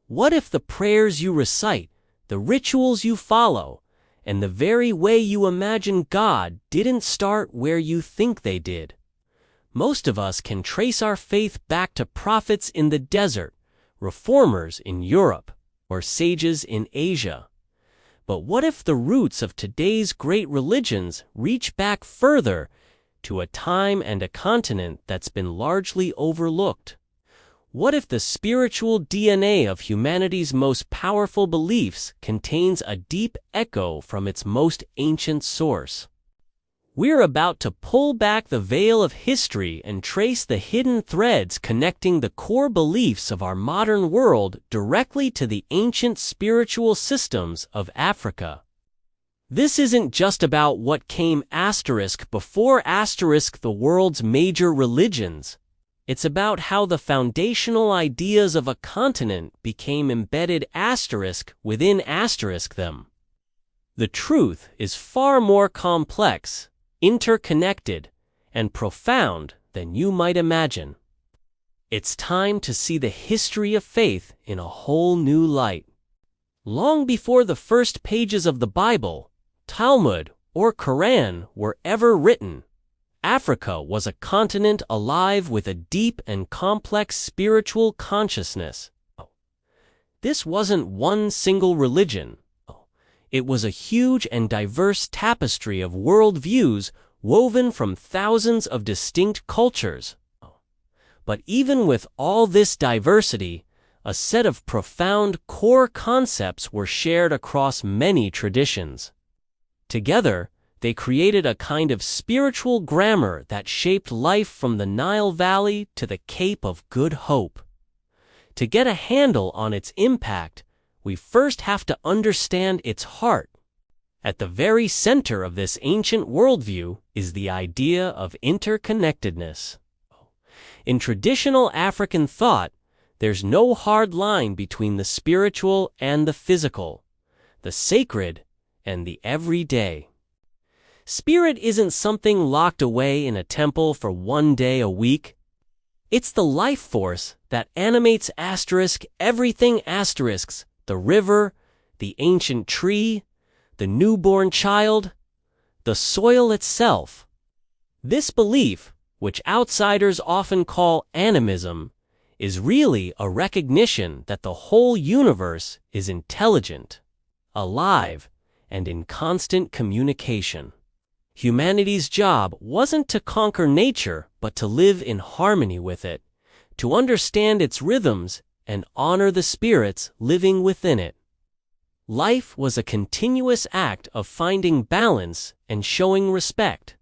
What if the prayers you recite, the rituals you follow, and the very way you imagine God didn't start where you think they did? Most of us can trace our faith back to prophets in the desert, reformers in Europe, or sages in Asia. But what if the roots of today's great religions reach back further, to a time and a continent that's been largely overlooked? What if the spiritual DNA of humanity's most powerful beliefs contains a deep echo from its most ancient source? We're about to pull back the veil of history and trace the hidden threads connecting the core beliefs of our modern world directly to the ancient spiritual systems of Africa. This isn't just about what came before the world's major religions. It's about how the foundational ideas of a continent became embedded within them. The truth is far more complex, interconnected, and profound than you might imagine. It's time to see the history of faith in a whole new light. Long before the first pages of the Bible, Talmud, or Quran were ever written, Africa was a continent alive with a deep and complex spiritual consciousness. This wasn't one single religion. It was a huge and diverse tapestry of worldviews woven from thousands of distinct cultures. But even with all this diversity, a set of profound core concepts were shared across many traditions. Together, they created a kind of spiritual grammar that shaped life from the Nile Valley to the Cape of Good Hope. To get a handle on its impact, we first have to understand its heart. At the very center of this ancient worldview is the idea of interconnectedness. In traditional African thought, there's no hard line between the spiritual and the physical, the sacred and the everyday. Spirit isn't something locked away in a temple for one day a week. It's the life force that animates everything the river, the ancient tree, the newborn child, the soil itself. This belief, which outsiders often call animism, is really a recognition that the whole universe is intelligent, alive, and in constant communication. Humanity's job wasn't to conquer nature, but to live in harmony with it, to understand its rhythms and honor the spirits living within it. Life was a continuous act of finding balance and showing respect.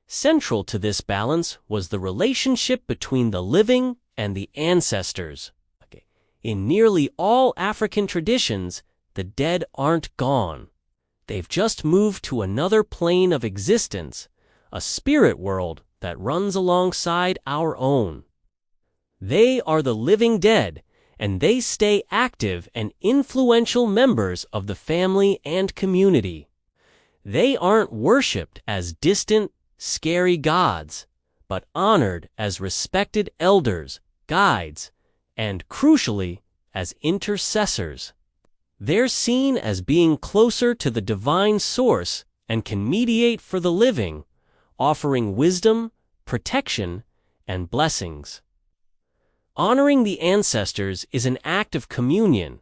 Central to this balance was the relationship between the living and the ancestors. In nearly all African traditions, the dead aren't gone. They've just moved to another plane of existence, a spirit world that runs alongside our own. They are the living dead, and they stay active and influential members of the family and community. They aren't worshipped as distant, scary gods, but honored as respected elders, guides, and, crucially, as intercessors. They're seen as being closer to the divine source and can mediate for the living, offering wisdom, protection, and blessings. Honoring the ancestors is an act of communion,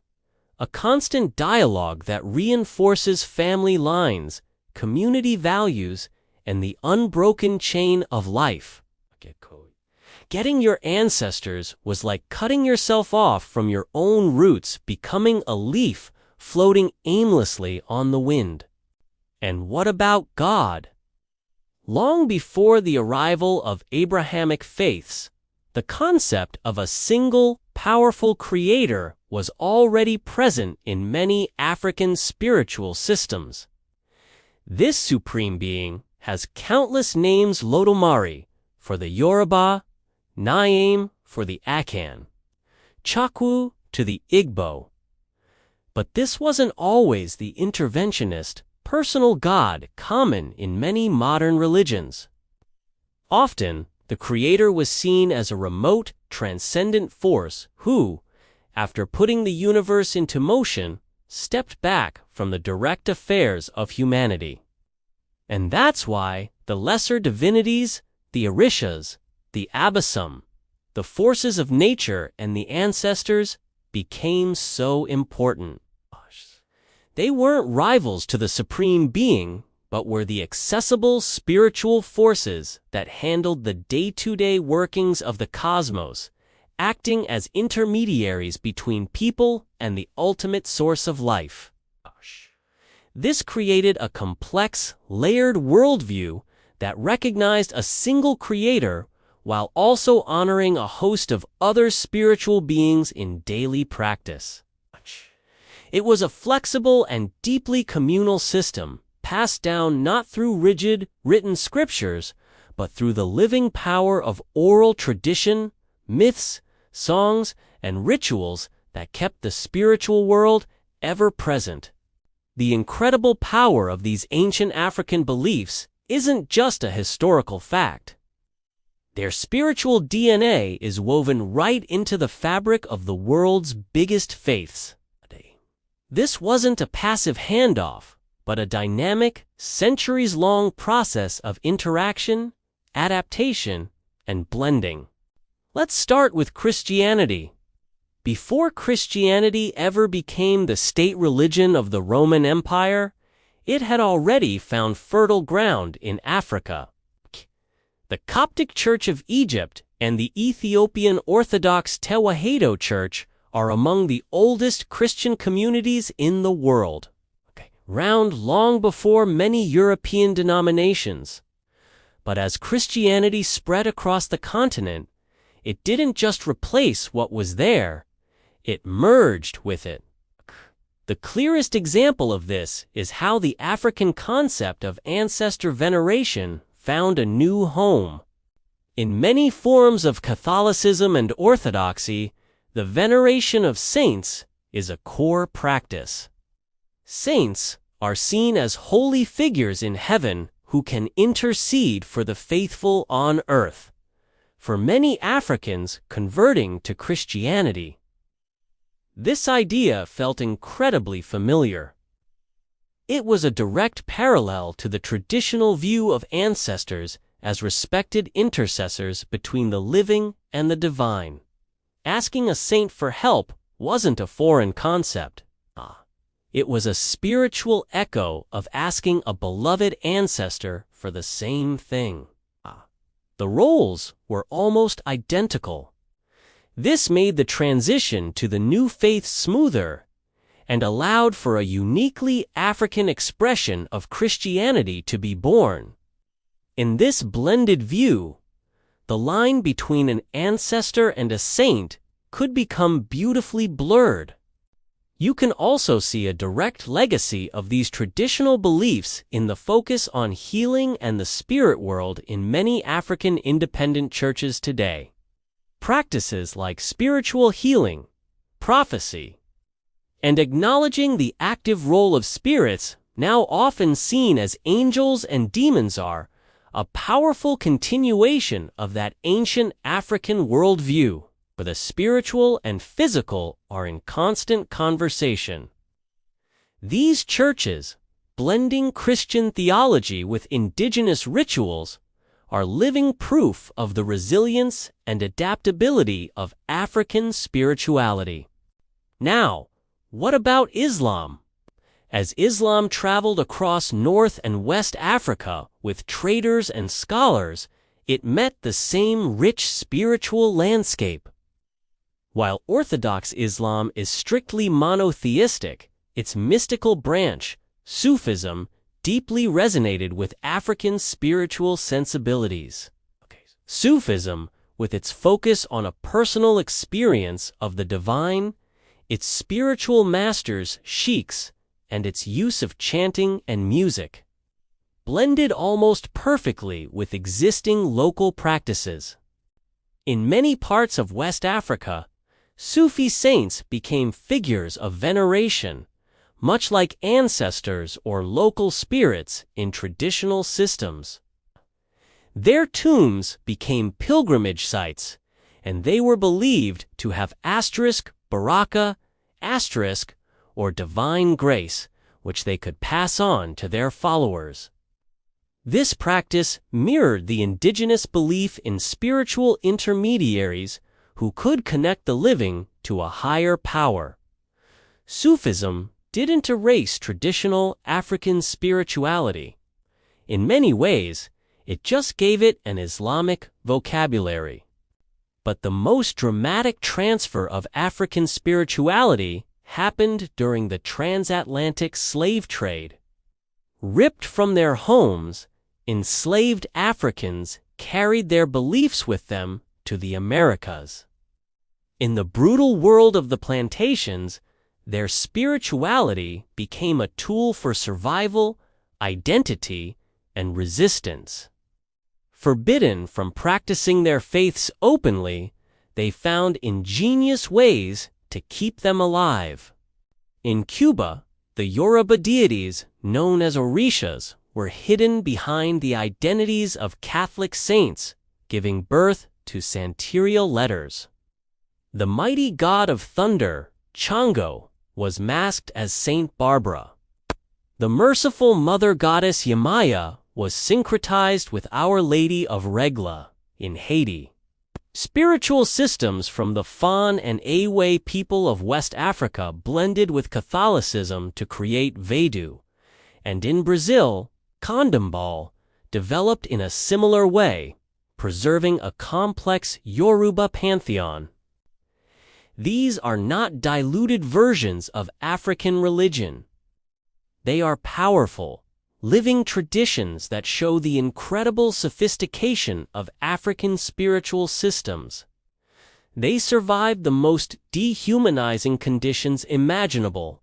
a constant dialogue that reinforces family lines, community values, and the unbroken chain of life. Getting your ancestors was like cutting yourself off from your own roots, becoming a leaf floating aimlessly on the wind. And what about God? Long before the arrival of Abrahamic faiths, the concept of a single, powerful creator was already present in many African spiritual systems. This supreme being has countless names: Lodomari for the Yoruba, Nyame for the Akan, Chakwu to the Igbo. But this wasn't always the interventionist, personal God common in many modern religions. Often, the Creator was seen as a remote, transcendent force who, after putting the universe into motion, stepped back from the direct affairs of humanity. And that's why the lesser divinities, the Orishas, the Abysm, the forces of nature, and the ancestors became so important. They weren't rivals to the Supreme Being, but were the accessible spiritual forces that handled the day-to-day workings of the cosmos, acting as intermediaries between people and the ultimate source of life. This created a complex, layered worldview that recognized a single creator while also honoring a host of other spiritual beings in daily practice. It was a flexible and deeply communal system, passed down not through rigid, written scriptures, but through the living power of oral tradition, myths, songs, and rituals that kept the spiritual world ever present. The incredible power of these ancient African beliefs isn't just a historical fact. Their spiritual DNA is woven right into the fabric of the world's biggest faiths. This wasn't a passive handoff, but a dynamic, centuries-long process of interaction, adaptation, and blending. Let's start with Christianity. Before Christianity ever became the state religion of the Roman Empire, it had already found fertile ground in Africa. The Coptic Church of Egypt and the Ethiopian Orthodox Tewahedo Church are among the oldest Christian communities in the world, round long before many European denominations. But as Christianity spread across the continent, it didn't just replace what was there, it merged with it. The clearest example of this is how the African concept of ancestor veneration found a new home. In many forms of Catholicism and Orthodoxy, the veneration of saints is a core practice. Saints are seen as holy figures in heaven who can intercede for the faithful on earth. For many Africans converting to Christianity, this idea felt incredibly familiar. It was a direct parallel to the traditional view of ancestors as respected intercessors between the living and the divine. Asking a saint for help wasn't a foreign concept. It was a spiritual echo of asking a beloved ancestor for the same thing. The roles were almost identical. This made the transition to the new faith smoother and allowed for a uniquely African expression of Christianity to be born. In this blended view, the line between an ancestor and a saint could become beautifully blurred. You can also see a direct legacy of these traditional beliefs in the focus on healing and the spirit world in many African independent churches today. Practices like spiritual healing, prophecy, and acknowledging the active role of spirits, now often seen as angels and demons, are a powerful continuation of that ancient African worldview, where the spiritual and physical are in constant conversation. These churches, blending Christian theology with indigenous rituals, are living proof of the resilience and adaptability of African spirituality. Now, what about Islam? As Islam traveled across North and West Africa with traders and scholars, it met the same rich spiritual landscape. While Orthodox Islam is strictly monotheistic, its mystical branch, Sufism, deeply resonated with African spiritual sensibilities. Sufism, with its focus on a personal experience of the divine, its spiritual masters, sheikhs, and its use of chanting and music, blended almost perfectly with existing local practices. In many parts of West Africa, Sufi saints became figures of veneration, much like ancestors or local spirits in traditional systems. Their tombs became pilgrimage sites, and they were believed to have asterisk baraka, asterisk, or divine grace, which they could pass on to their followers. This practice mirrored the indigenous belief in spiritual intermediaries who could connect the living to a higher power. Sufism didn't erase traditional African spirituality. In many ways, it just gave it an Islamic vocabulary. But the most dramatic transfer of African spirituality happened during the transatlantic slave trade. Ripped from their homes, enslaved Africans carried their beliefs with them to the Americas. In the brutal world of the plantations, their spirituality became a tool for survival, identity, and resistance. Forbidden from practicing their faiths openly, they found ingenious ways to keep them alive. In Cuba, the Yoruba deities, known as orishas, were hidden behind the identities of Catholic saints, giving birth to Santeria letters. The mighty god of thunder, Chango, was masked as Saint Barbara. The merciful mother goddess Yamaya was syncretized with Our Lady of Regla in Haiti. Spiritual systems from the Fon and Awe people of West Africa blended with Catholicism to create Vedu, and in Brazil, Candomblé developed in a similar way, preserving a complex Yoruba pantheon. These are not diluted versions of African religion. They are powerful, living traditions that show the incredible sophistication of African spiritual systems. They survived the most dehumanizing conditions imaginable,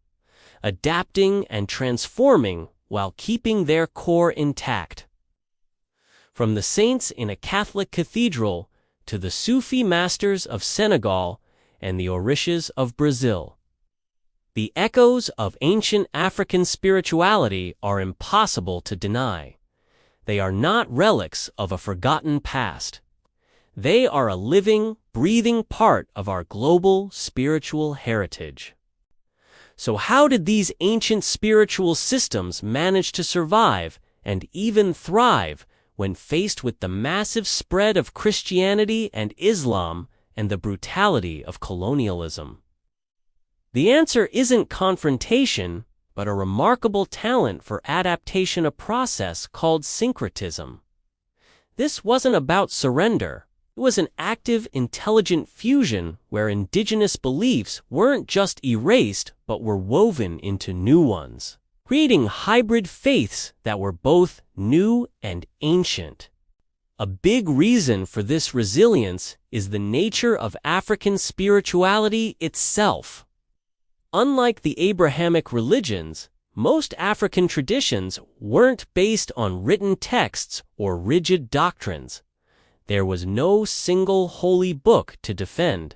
adapting and transforming while keeping their core intact. From the saints in a Catholic cathedral to the Sufi masters of Senegal and the orishas of Brazil, the echoes of ancient African spirituality are impossible to deny. They are not relics of a forgotten past. They are a living, breathing part of our global spiritual heritage. So how did these ancient spiritual systems manage to survive and even thrive when faced with the massive spread of Christianity and Islam and the brutality of colonialism? The answer isn't confrontation, but a remarkable talent for adaptation, a process called syncretism. This wasn't about surrender. It was an active, intelligent fusion where indigenous beliefs weren't just erased but were woven into new ones, creating hybrid faiths that were both new and ancient. A big reason for this resilience is the nature of African spirituality itself. Unlike the Abrahamic religions, most African traditions weren't based on written texts or rigid doctrines. There was no single holy book to defend.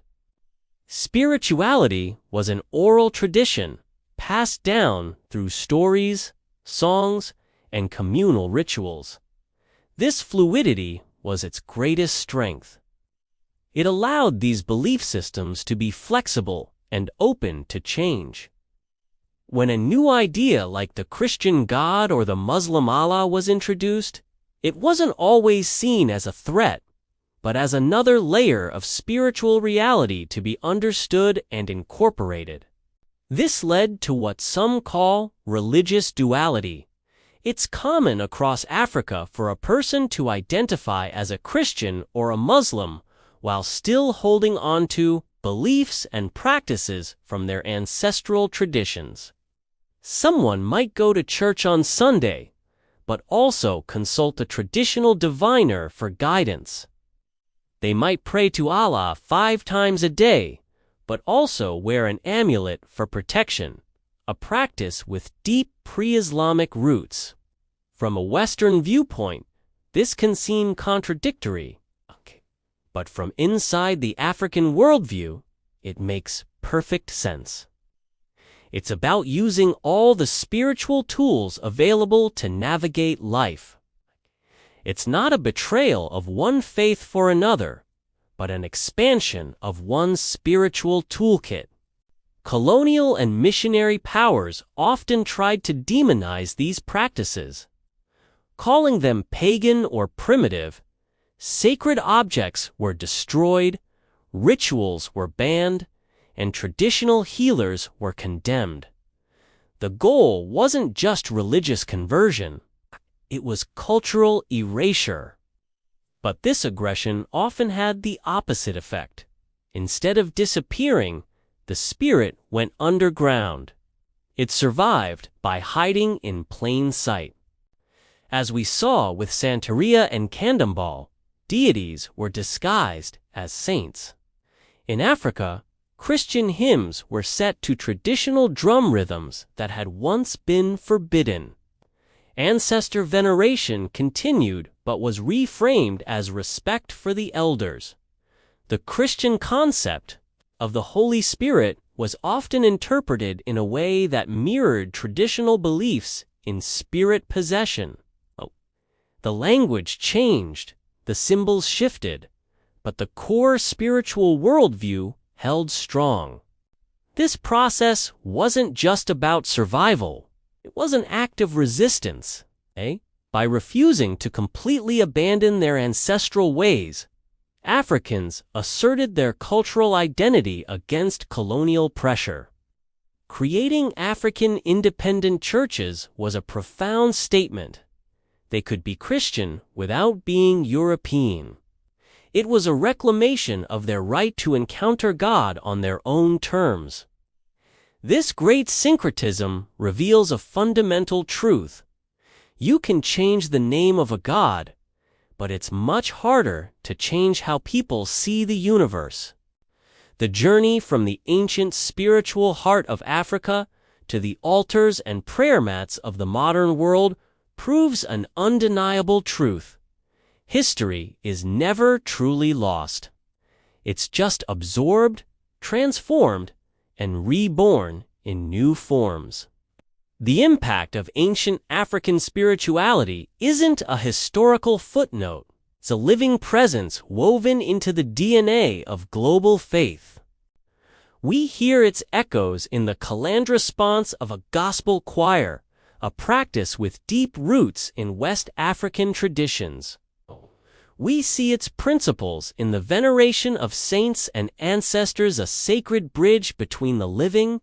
Spirituality was an oral tradition, passed down through stories, songs, and communal rituals. This fluidity was its greatest strength. It allowed these belief systems to be flexible and open to change. When a new idea like the Christian God or the Muslim Allah was introduced, it wasn't always seen as a threat, but as another layer of spiritual reality to be understood and incorporated. This led to what some call religious duality. It's common across Africa for a person to identify as a Christian or a Muslim while still holding on to beliefs and practices from their ancestral traditions. Someone might go to church on Sunday, but also consult a traditional diviner for guidance. They might pray to Allah 5 times a day, but also wear an amulet for protection, a practice with deep pre-Islamic roots. From a Western viewpoint, this can seem contradictory. But from inside the African worldview, it makes perfect sense. It's about using all the spiritual tools available to navigate life. It's not a betrayal of one faith for another, but an expansion of one's spiritual toolkit. Colonial and missionary powers often tried to demonize these practices. Calling them pagan or primitive, sacred objects were destroyed, rituals were banned, and traditional healers were condemned. The goal wasn't just religious conversion, it was cultural erasure. But this aggression often had the opposite effect. Instead of disappearing, the spirit went underground. It survived by hiding in plain sight. As we saw with Santeria and Candomblé, deities were disguised as saints. In Africa, Christian hymns were set to traditional drum rhythms that had once been forbidden. Ancestor veneration continued but was reframed as respect for the elders. The Christian concept of the Holy Spirit was often interpreted in a way that mirrored traditional beliefs in spirit possession. The language changed, the symbols shifted, but the core spiritual worldview held strong. This process wasn't just about survival. It was an act of resistance. By refusing to completely abandon their ancestral ways, Africans asserted their cultural identity against colonial pressure. Creating African independent churches was a profound statement. They could be Christian without being European. It was a reclamation of their right to encounter God on their own terms. This great syncretism reveals a fundamental truth. You can change the name of a god, but it's much harder to change how people see the universe. The journey from the ancient spiritual heart of Africa to the altars and prayer mats of the modern world proves an undeniable truth. History is never truly lost. It's just absorbed, transformed, and reborn in new forms. The impact of ancient African spirituality isn't a historical footnote. It's a living presence woven into the DNA of global faith. We hear its echoes in the calandresponse of a gospel choir, a practice with deep roots in West African traditions. We see its principles in the veneration of saints and ancestors, a sacred bridge between the living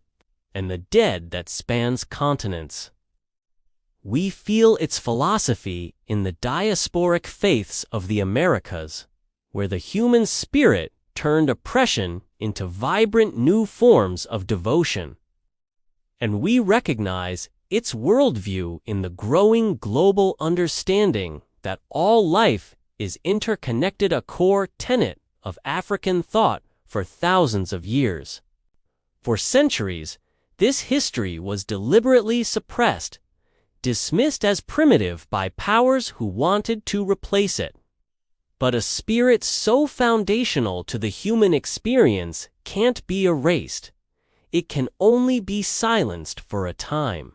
and the dead that spans continents. We feel its philosophy in the diasporic faiths of the Americas, where the human spirit turned oppression into vibrant new forms of devotion. And we recognize its worldview in the growing global understanding that all life is interconnected, a core tenet of African thought for thousands of years. For centuries, this history was deliberately suppressed, dismissed as primitive by powers who wanted to replace it. But a spirit so foundational to the human experience can't be erased. It can only be silenced for a time.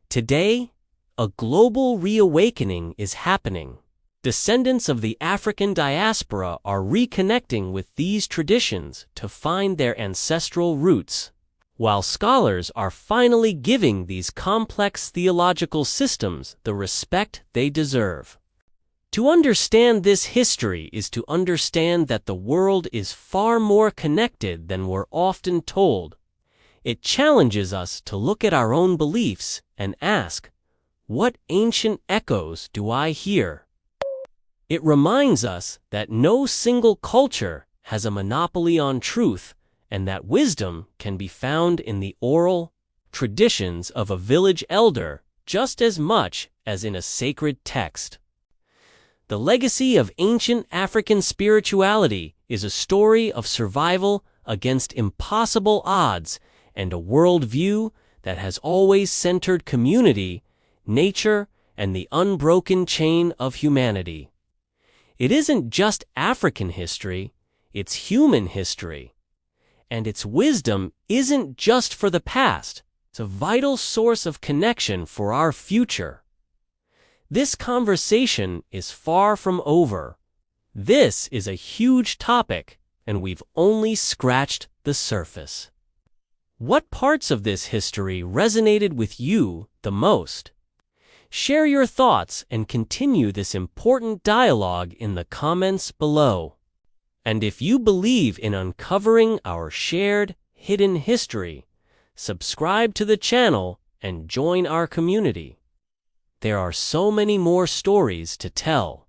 Today, a global reawakening is happening. Descendants of the African diaspora are reconnecting with these traditions to find their ancestral roots, while scholars are finally giving these complex theological systems the respect they deserve. To understand this history is to understand that the world is far more connected than we're often told. It challenges us to look at our own beliefs and ask, what ancient echoes do I hear? It reminds us that no single culture has a monopoly on truth, and that wisdom can be found in the oral traditions of a village elder just as much as in a sacred text. The legacy of ancient African spirituality is a story of survival against impossible odds and a worldview that has always centered community, nature, and the unbroken chain of humanity. It isn't just African history, it's human history. And its wisdom isn't just for the past, it's a vital source of connection for our future. This conversation is far from over. This is a huge topic, and we've only scratched the surface. What parts of this history resonated with you the most? Share your thoughts and continue this important dialogue in the comments below. And if you believe in uncovering our shared, hidden history, subscribe to the channel and join our community. There are so many more stories to tell.